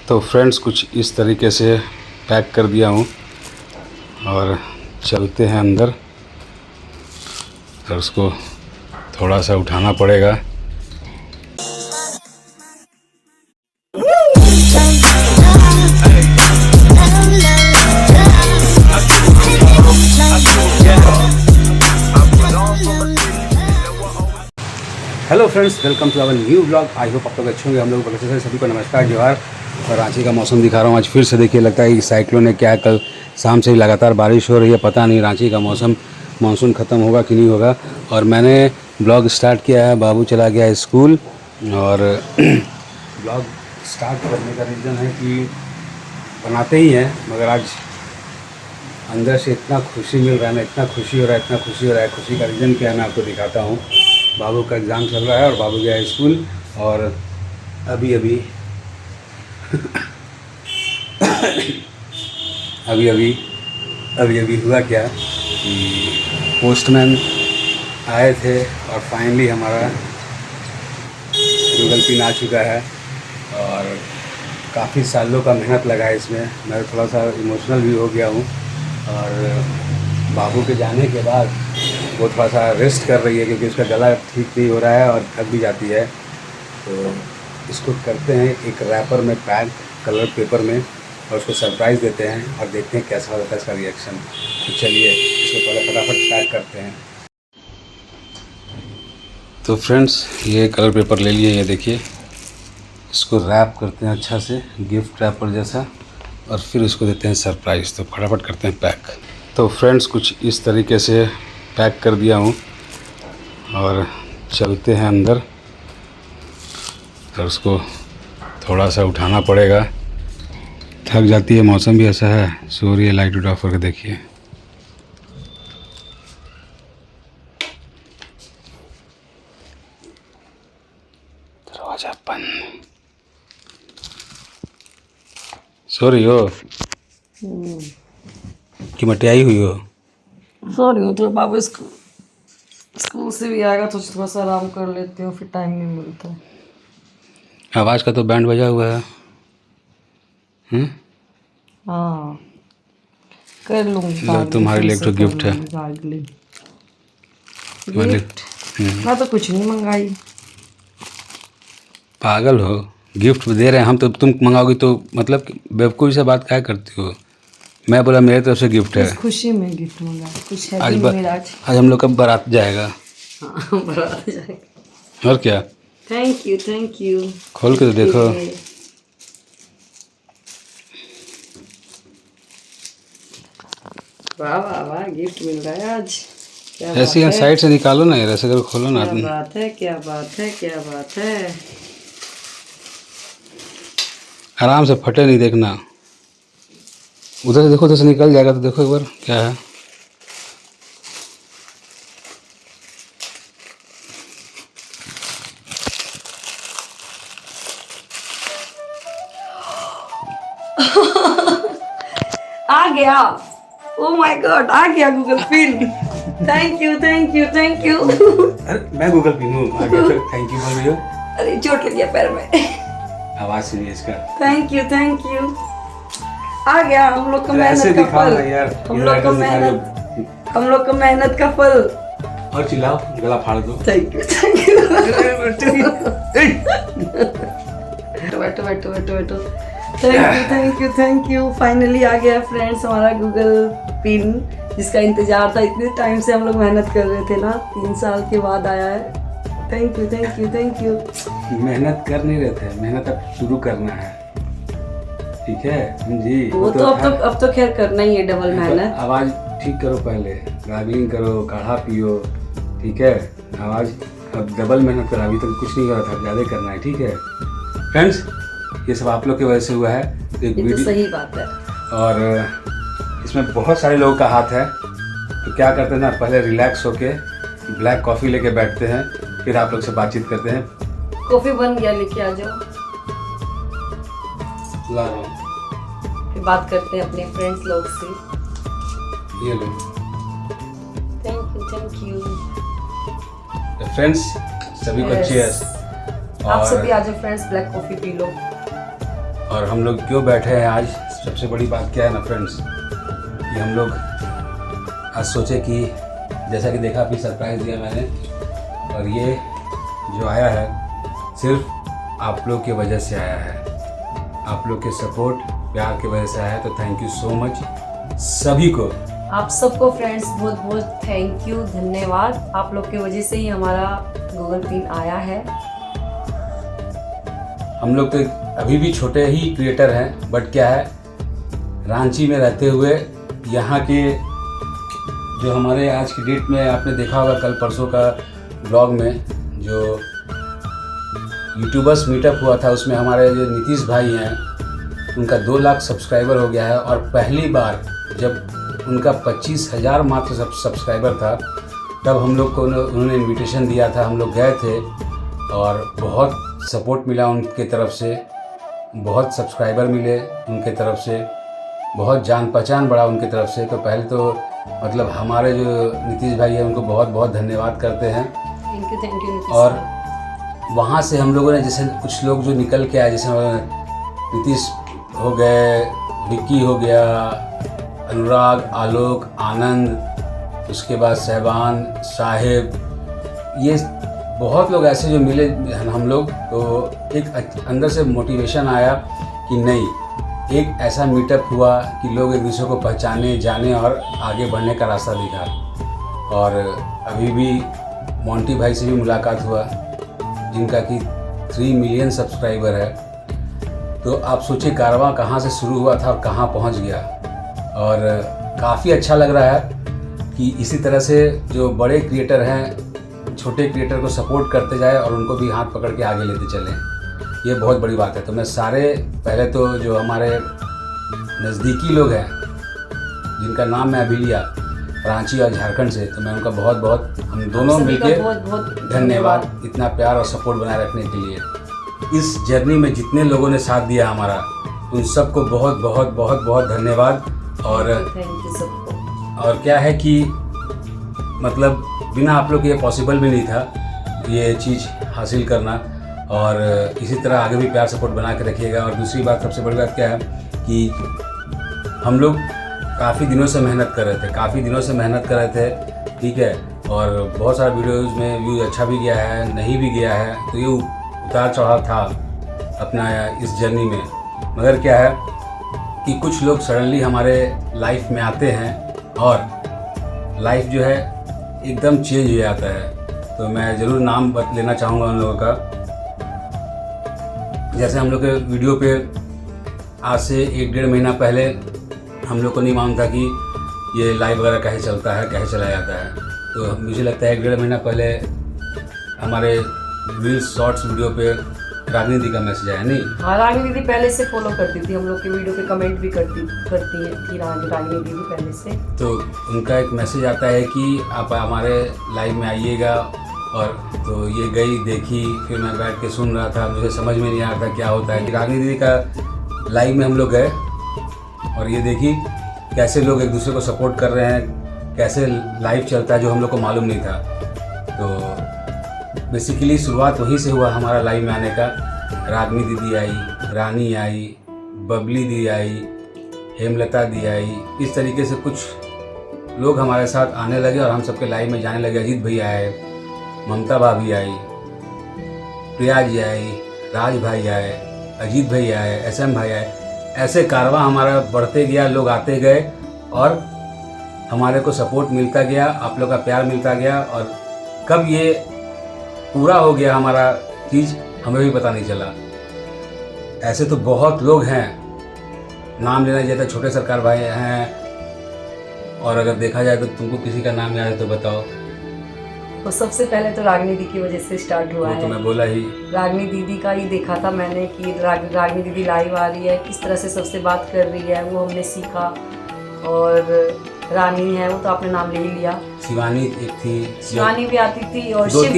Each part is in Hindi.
तो फ्रेंड्स कुछ इस तरीके से पैक कर दिया हूँ और चलते हैं अंदर और उसको थोड़ा सा उठाना पड़ेगा। Hello friends, welcome to our new blog. I hope आप लोग अच्छे होंगे। हम लोग अच्छे से सभी को नमस्कार, जोहार। और रांची का मौसम दिखा रहा हूँ। आज फिर से देखिए, लगता है कि साइक्लोन है क्या। कल शाम से ही लगातार बारिश हो रही है, पता नहीं रांची का मौसम मानसून ख़त्म होगा कि नहीं होगा। और मैंने ब्लॉग स्टार्ट किया है, बाबू चला गया है स्कूल। और ब्लॉग स्टार्ट करने का रीज़न है कि बनाते ही हैं, मगर आज अंदर से इतना खुशी मिल रहा है ना, इतना खुशी हो रहा है, इतना खुशी हो रहा है। खुशी का रीज़न क्या है मैं आपको दिखाता हूँ। बाबू का एग्ज़ाम चल रहा है और बाबू गया है स्कूल। और अभी अभी हुआ क्या कि पोस्टमैन आए थे और फाइनली हमारा गूगल पिन आ चुका है। और काफ़ी सालों का मेहनत लगा है इसमें। मैं थोड़ा सा इमोशनल भी हो गया हूँ। और बाबू के जाने के बाद वो थोड़ा सा रेस्ट कर रही है क्योंकि उसका गला ठीक नहीं हो रहा है और थक भी जाती है। तो इसको करते हैं एक रैपर में पैक, कलर पेपर में, और उसको सरप्राइज़ देते हैं और देखते हैं कैसा होता है इसका रिएक्शन। तो चलिए इसको पहले फटाफट पैक करते हैं। तो फ्रेंड्स, ये कलर पेपर ले लिए, ये देखिए। इसको रैप करते हैं अच्छा से, गिफ्ट रैपर जैसा, और फिर इसको देते हैं सरप्राइज़। तो फटाफट करते हैं पैक। तो फ्रेंड्स कुछ इस तरीके से पैक कर दिया हूँ और चलते हैं अंदर और उसको थोड़ा सा उठाना पड़ेगा। थक जाती है, मौसम भी ऐसा है। सो रही है, लाइट उठ ऑफ करके देखिए। दरवाजा बंद। सो रही हो कि मटियाई हुई हो? सॉरी हूँ तो बाबू स्कूल से भी आएगा तो थोड़ा सा आराम कर लेती हूँ, फिर टाइम नहीं मिलता है। आवाज़ का तो बैंड बजा हुआ है। हाँ, कर लूँगी। लो, तुम्हारे लिए एक तो गिफ्ट है। गिफ्ट? मैं तो कुछ नहीं मंगाई। पागल हो, गिफ्ट दे रहे हैं हम तो, तुम मंगाओगी तो मतलब बेवकूफ़ी से बात क्या करती हो। मैं बोला मेरे तरफ से गिफ्ट है। इस खुशी में गिफ्ट मंगाया, कुछ है आज भी नहीं मेरा आज। हम लोग का बारात जाएगा। हाँ, बारात जाएगा। और क्या। Thank you. खोल के तो देखो। वाह वाह वाह, गिफ्ट मिल रहा है आज। क्या ऐसे यहाँ साइड से निकालो ना यार, ऐसे करके खोलो ना। क्या बात है, क्या बात है, क्या बात है। आराम से, फटे नहीं, देखना। उधर से देखो, उधर से निकल जाएगा तो देखो एक बार क्या है। आ गया। ओह माय गॉड, आ गया गूगल पिन। Thank you. अरे मैं गूगल पिन हूँ, आ गया तो थैंक यू बोल रही हो। अरे चोट लग गया पैर में। आवाज़ सुनिए इसका। Thank you. आ गया हम लोग का मेहनत का फल। हम लोग का मेहनत का फल। और चिल्लाओ, गला फाड़ दो। Thank you. बैठो। Thank you. फाइनली आ गया फ्रेंड्स हमारा गूगल पिन, जिसका इंतजार था। इतने टाइम से हम लोग मेहनत कर रहे थे ना, 3 साल के बाद आया है। Thank you. मेहनत कर नहीं रहे थे, मेहनत अब शुरू करना है, ठीक है जी। वो तो अब तो खैर करना ही है, डबल मेहनत। आवाज़ ठीक करो, पहले गार्गलिंग करो, काढ़ा पियो, ठीक है। आवाज़ अब डबल मेहनत करो, अभी तक कुछ नहीं करा था, ज़्यादा करना है, ठीक है फ्रेंड्स। ये सब आप लोग की वजह से हुआ है। एक ये तो सही बात है। और इसमें बहुत सारे लोगों का हाथ है। तो क्या करते हैं ना, पहले रिलैक्स होके ब्लैक कॉफ़ी लेके बैठते हैं, फिर आप लोग से बातचीत करते हैं। कॉफी बन गया, लेके आ जाओ। ला रहा हूँ। फिर बात करते हैं अपने फ्रेंड्स लोग से। ये लो। Thank you. तो फ्रेंड्स सभी को चीयर्स। आप सभी आ जाओ फ्रेंड्स, ब्लैक कॉफी पी लो। और हम लोग क्यों बैठे हैं आज, सबसे बड़ी बात क्या है ना फ्रेंड्स, कि हम लोग आज सोचे कि जैसा कि देखा अभी सरप्राइज़ दिया मैंने, और ये जो आया है सिर्फ आप लोग की वजह से आया है, आप लोग के सपोर्ट प्यार की वजह से आया है। तो थैंक यू सो मच सभी को। आप सबको फ्रेंड्स बहुत बहुत थैंक यू, धन्यवाद। आप लोग की वजह से ही हमारा गूगल पिन आया है। हम लोग तो अभी भी छोटे ही क्रिएटर हैं, बट क्या है, रांची में रहते हुए यहाँ के जो हमारे आज की डेट में आपने देखा होगा कल परसों का ब्लॉग में जो यूट्यूबर्स मीटअप हुआ था, उसमें हमारे जो नीतीश भाई हैं उनका 2 लाख सब्सक्राइबर हो गया है। और पहली बार जब उनका 25,000 मात्र सब्सक्राइबर था, तब हम लोग को उन्होंने इनविटेशन दिया था, हम लोग गए थे और बहुत सपोर्ट मिला उनके तरफ से, बहुत सब्सक्राइबर मिले उनके तरफ से, बहुत जान पहचान बढ़ा उनके तरफ से। तो पहले तो मतलब हमारे जो नीतीश भाई हैं उनको बहुत बहुत धन्यवाद करते हैं। Thank you Nitish. और वहाँ से हम लोगों ने जैसे कुछ लोग जो निकल के आए, जैसे नीतीश हो गए, विक्की हो गया, अनुराग, आलोक, आनंद, उसके बाद सहबान, साहिब, ये बहुत लोग ऐसे जो मिले हम लोग, तो एक अंदर से मोटिवेशन आया कि नहीं, एक ऐसा मीटअप हुआ कि लोग एक दूसरे को पहचाने, जाने और आगे बढ़ने का रास्ता दिखा। और अभी भी मोंटी भाई से भी मुलाकात हुआ जिनका कि 3 मिलियन सब्सक्राइबर है। तो आप सोचिए कारवां कहाँ से शुरू हुआ था और कहाँ पहुँच गया। और काफ़ी अच्छा लग रहा है कि इसी तरह से जो बड़े क्रिएटर हैं छोटे क्रिएटर को सपोर्ट करते जाए और उनको भी हाथ पकड़ के आगे लेते चलें, ये बहुत बड़ी बात है। तो मैं सारे पहले तो जो हमारे नज़दीकी लोग हैं जिनका नाम मैं अभी लिया, रांची और झारखंड से, तो मैं उनका बहुत बहुत, हम दोनों मिलकर बहुत बहुत धन्यवाद इतना प्यार और सपोर्ट बनाए रखने के लिए। इस जर्नी में जितने लोगों ने साथ दिया हमारा, उन सबको बहुत बहुत बहुत बहुत धन्यवाद। और थैंक यू सबको। और क्या है कि मतलब बिना आप लोग के ये पॉसिबल भी नहीं था ये चीज़ हासिल करना। और इसी तरह आगे भी प्यार सपोर्ट बना के रखिएगा। और दूसरी बात, सबसे बड़ी बात क्या है कि हम लोग काफ़ी दिनों से मेहनत कर रहे थे, ठीक है, और बहुत सारे वीडियोज़ में व्यूज़ अच्छा भी गया है, नहीं भी गया है, तो ये उतार चढ़ाव था अपना इस जर्नी में। मगर क्या है कि कुछ लोग सडनली हमारे लाइफ में आते हैं और लाइफ जो है एकदम चेंज हो जाता है। तो मैं ज़रूर नाम लेना चाहूँगा उन लोगों का। जैसे हम लोग के वीडियो पे आज से 1-1.5 महीना पहले हम लोग को नहीं मालूम था कि ये लाइव वगैरह कैसे चलता है, कैसे चलाया जाता है। तो मुझे लगता है 1-1.5 महीना पहले हमारे रील्स शॉर्ट्स वीडियो पे रागिनी दी का मैसेज आया। नहीं, हाँ, रागिनी दीदी पहले से फॉलो करती थी, हम लोग के वीडियो पे कमेंट भी करती है थी रागिनी दीदी पहले से। तो उनका एक मैसेज आता है कि आप हमारे लाइव में आइएगा। और तो ये गई, देखी, फिर मैं बैठ के सुन रहा था, मुझे समझ में नहीं आ रहा था क्या होता है। रागिनी दीदी का लाइव में हम लोग गए और ये देखी कैसे लोग एक दूसरे को सपोर्ट कर रहे हैं, कैसे लाइव चलता है, जो हम लोग को मालूम नहीं था। तो बेसिकली शुरुआत वहीं से हुआ हमारा लाइव में आने का। रागिनी दीदी आई, रानी आई, बबली दी आई, हेमलता दी आई, इस तरीके से कुछ लोग हमारे साथ आने लगे और हम सबके लाइव में जाने लगे। अजीत भैया आए, ममता भाभी आई, प्रिया जी आई, राज भाई आए, अजीत भाई आए, SM भाई आए। ऐसे कारवां हमारा बढ़ते गया, लोग आते गए और हमारे को सपोर्ट मिलता गया, आप लोग का प्यार मिलता गया। और कब ये पूरा हो गया हमारा चीज़ हमें भी पता नहीं चला। ऐसे तो बहुत लोग हैं, नाम लेना चाहता, छोटे सरकार भाई हैं। और अगर देखा जाए तो तुमको किसी का नाम याद है तो बताओ। वो सबसे पहले तो रागिनी दीदी की वजह से स्टार्ट हुआ है। तो मैं बोला ही, रागिनी दीदी का ही देखा था मैंने कि रागिनी दीदी लाइव आ रही है, किस तरह से सबसे बात कर रही है, वो हमने सीखा। और रानी है, वो तो आपने नाम ले ही लिया। शिवानी एक थी, शिवानी भी आती थी, और 2-3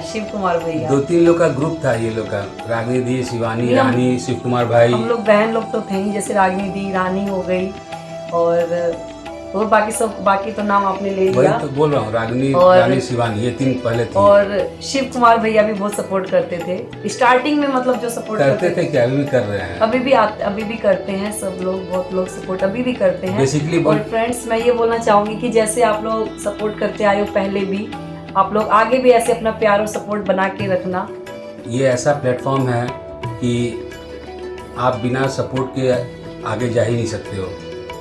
शिव कुमार भैया 2-3 लोग का ग्रुप था ये लोग का। रागिनी दी, शिवानी, रानी, शिव कुमार भाई। हम लोग बहन लोग तो थे ही, जैसे रागिनी दी, रानी हो गई और और बाकी तो नाम आपने ले वही लिया। तो बोल रहा हूँ, रागिनी, और- रानी, शिवानी, ये 3 पहले थे। और शिव कुमार भैया भी बहुत सपोर्ट करते थे स्टार्टिंग में, मतलब जो सपोर्ट करते थे क्या, अभी भी कर रहे हैं। अभी भी करते हैं सब लोग, बहुत लोग सपोर्ट अभी भी करते हैं। Basically और फ्रेंड्स मैं ये बोलना चाहूंगी कि जैसे आप लोग सपोर्ट करते आए हो पहले भी, आप लोग आगे भी ऐसे अपना प्यार और सपोर्ट बना के रखना। ये ऐसा प्लेटफॉर्म है कि आप बिना सपोर्ट के आगे जा ही नहीं सकते हो।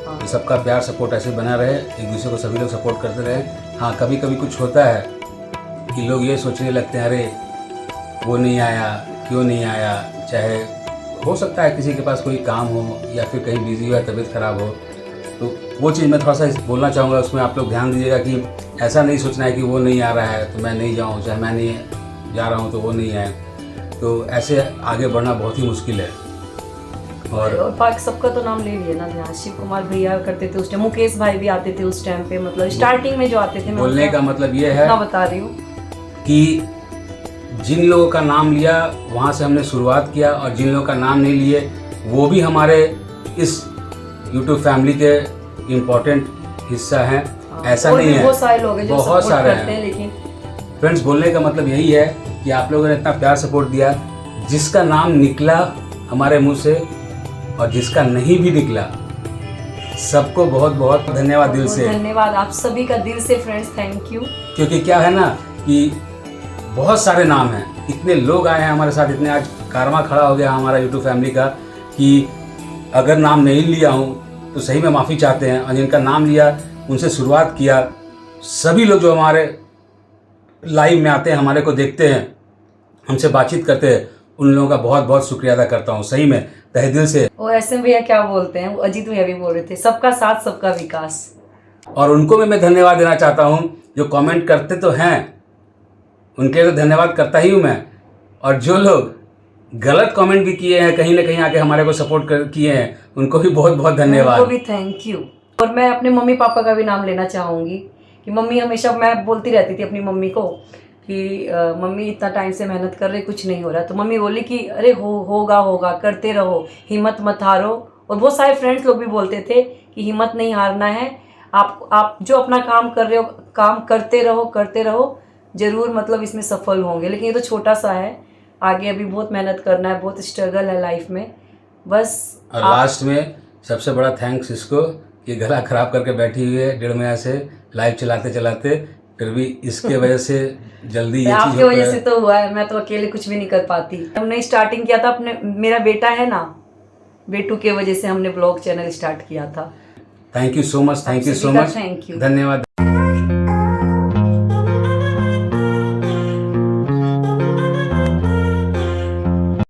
हाँ। तो सबका प्यार सपोर्ट ऐसे बना रहे, एक दूसरे को सभी लोग सपोर्ट करते रहे। हाँ, कभी कभी कुछ होता है कि लोग ये सोचने लगते हैं, अरे वो नहीं आया, क्यों नहीं आया। चाहे हो सकता है किसी के पास कोई काम हो या फिर कहीं बिजी हो या तबीयत खराब हो, तो वो चीज़ मैं थोड़ा सा बोलना चाहूँगा। उसमें आप लोग ध्यान दीजिएगा कि ऐसा नहीं सोचना है कि वो नहीं आ रहा है तो मैं नहीं जाऊँ, चाहे मैं नहीं जा रहा हूँ तो वो नहीं आए। तो ऐसे आगे बढ़ना बहुत ही मुश्किल है। और बाकी सबका तो नाम ले लिए ना, जहाँ शिव कुमार भैया करते थे उस टाइम, मुकेश भाई भी आते थे उस टाइम पे, मतलब स्टार्टिंग में जो आते थे। मैं बोलने का मतलब ये है उतना बता रही हूँ कि जिन लोगों का नाम लिया वहाँ से हमने शुरुआत किया, और जिन लोगों का नाम नहीं लिए वो भी हमारे इस YouTube फैमिली के इम्पोर्टेंट हिस्सा हैं। ऐसा और नहीं भी है, बहुत सारे लोग हैं जो बहुत सपोर्ट सारे करते हैं, हैं। लेकिन फ्रेंड्स, बोलने का मतलब यही है कि आप लोगों ने इतना प्यार सपोर्ट दिया, जिसका नाम निकला हमारे मुंह से और जिसका नहीं भी निकला, सबको बहुत बहुत धन्यवाद दिल से। धन्यवाद आप सभी का दिल से फ्रेंड्स, थैंक यू। क्योंकि क्या है ना कि बहुत सारे नाम हैं, इतने लोग आए हैं हमारे साथ, इतने आज कारवां खड़ा हो गया हमारा YouTube फैमिली का कि अगर नाम नहीं लिया हूँ तो सही में माफ़ी चाहते हैं, और जिनका नाम लिया उनसे शुरुआत किया, सभी लोग जो हमारे लाइव में आते हैं, हमारे को देखते हैं, हमसे बातचीत करते हैं, उन लोगों का बहुत बहुत शुक्रिया अदा करता हूँ सही में, तहे दिल से। और ऐसे भैया क्या बोलते हैं, वो अजीत भैया भी बोल रहे थे, सबका साथ सबका विकास। और उनको भी मैं धन्यवाद देना चाहता हूँ जो कमेंट करते तो हैं, उनके लिए तो धन्यवाद करता ही हूँ मैं। और जो लोग गलत कमेंट भी किए हैं, कहीं ना कहीं आके हमारे को सपोर्ट किए हैं, उनको भी बहुत बहुत धन्यवाद। उनको भी थैंक यू। और मैं अपने मम्मी पापा का भी नाम लेना चाहूँगी कि मम्मी हमेशा, मैं बोलती रहती थी अपनी मम्मी को कि मम्मी इतना टाइम से मेहनत कर रहे, कुछ नहीं हो रहा, तो मम्मी बोली कि अरे होगा, करते रहो, हिम्मत मत हारो। और बहुत सारे फ्रेंड्स लोग भी बोलते थे कि हिम्मत नहीं हारना है, आप जो अपना काम कर रहे हो, काम करते रहो, ज़रूर मतलब इसमें सफल होंगे। लेकिन ये तो छोटा सा है, आगे अभी बहुत मेहनत करना है, बहुत स्ट्रगल है लाइफ में बस। और लास्ट में सबसे बड़ा थैंक्स इसको कि गला खराब करके बैठी हुई है 1.5 महीना से लाइव चलाते, फिर भी इसके वजह से जल्दी ये चीज़ आपकी वजह से तो हुआ है, मैं तो अकेले कुछ भी नहीं कर पाती। हमने स्टार्टिंग किया था अपने, मेरा बेटा है ना, बेटू के वजह से हमने ब्लॉग चैनल स्टार्ट किया था। Thank you so much, thank you, धन्यवाद।